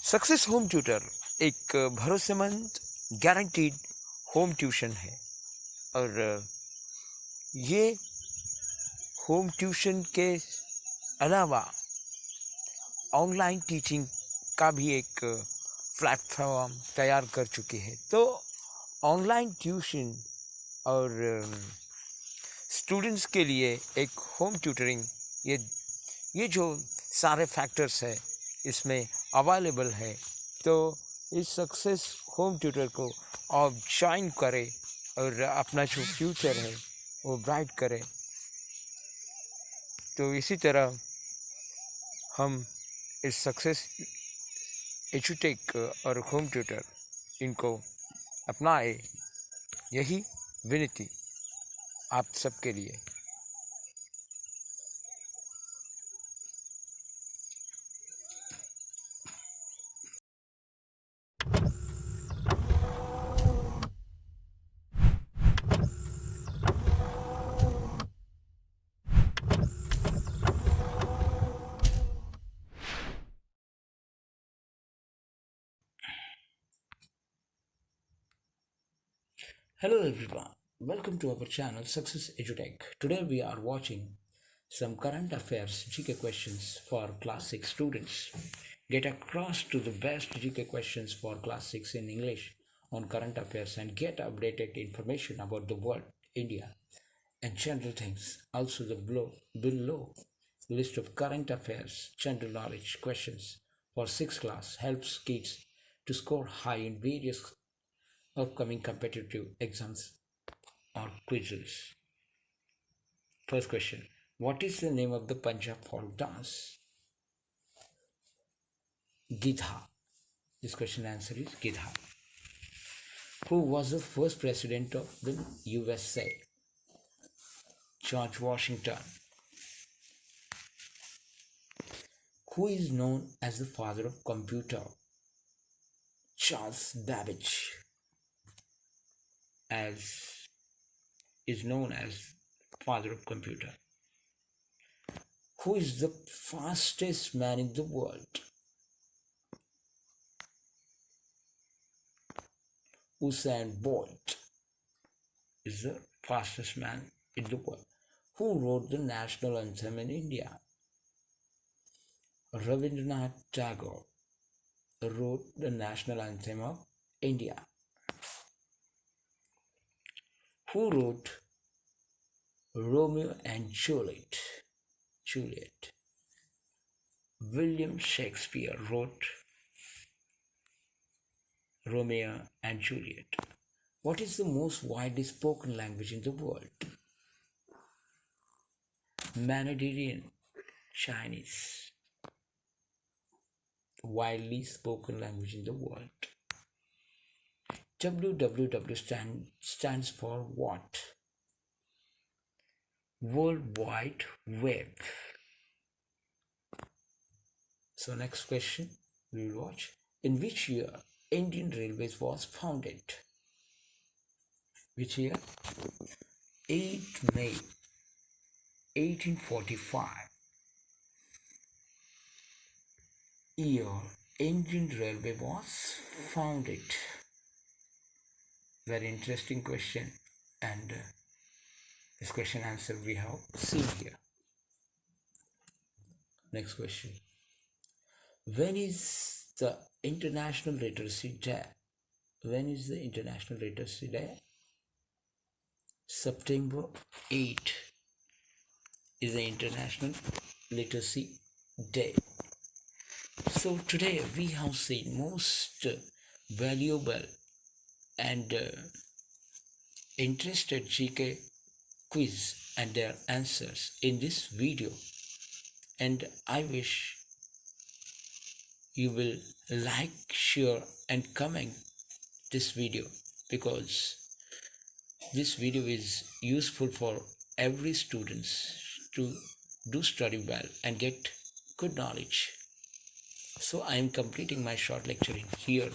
Success home tutor एक भरोसेमंद guaranteed home tuition है और ये होम ट्यूशन के अलावा ऑनलाइन टीचिंग का भी एक प्लेटफॉर्म तैयार कर चुकी है। तो ऑनलाइन ट्यूशन और स्टूडेंट्स के लिए एक होम ट्यूटरिंग ये जो सारे फैक्टर्स है इसमें अवेलेबल है। तो इस सक्सेस होम ट्यूटर को आप ज्वाइन करें और अपना जो फ्यूचर है वो ब्राइट करें। तो इसी तरह हम इस सक्सेस एजुटेक और होम ट्यूटर इनको अपनाए, यही विनती आप सबके लिए। Hello everyone, welcome to our channel Success EduTech. Today we are watching some current affairs GK questions for class 6 students. Get across to the best GK questions for class 6 in English on current affairs and get updated information about the world, India and general things. Also the below list of current affairs general knowledge questions for 6th class helps kids to score high in various upcoming competitive exams or quizzes. First question: what is the name of the Punjab folk dance? Gidha. This question answer is Gidha. Who was the first president of the USA? George Washington. Who is known as the father of computer? Charles Babbage. As is known as father of computer. Who is the fastest man in the world? Usain Bolt is the fastest man in the world. Who wrote the national anthem in India? Rabindranath Tagore wrote the national anthem of India. Who wrote Romeo and Juliet? William Shakespeare wrote Romeo and Juliet. What is the most widely spoken language in the world? Mandarin Chinese. Widely spoken language in the world. WWW stands for what? World Wide Web. So next question we will watch. In which year Indian Railways was founded? Which year? 8 May 1845. Year Indian Railway was founded. Very interesting question, and this question answer we have seen here. Next question. When is the International Literacy Day? When is the International Literacy Day? September 8 is the International Literacy Day. So today we have seen most valuable and interested GK quiz and their answers in this video, and I wish you will like, share and comment this video, because this video is useful for every students to do study well and get good knowledge. So I am completing my short lecture in here.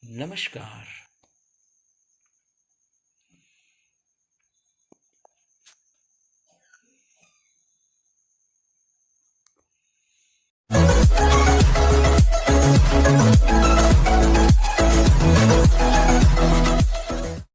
Namaskar.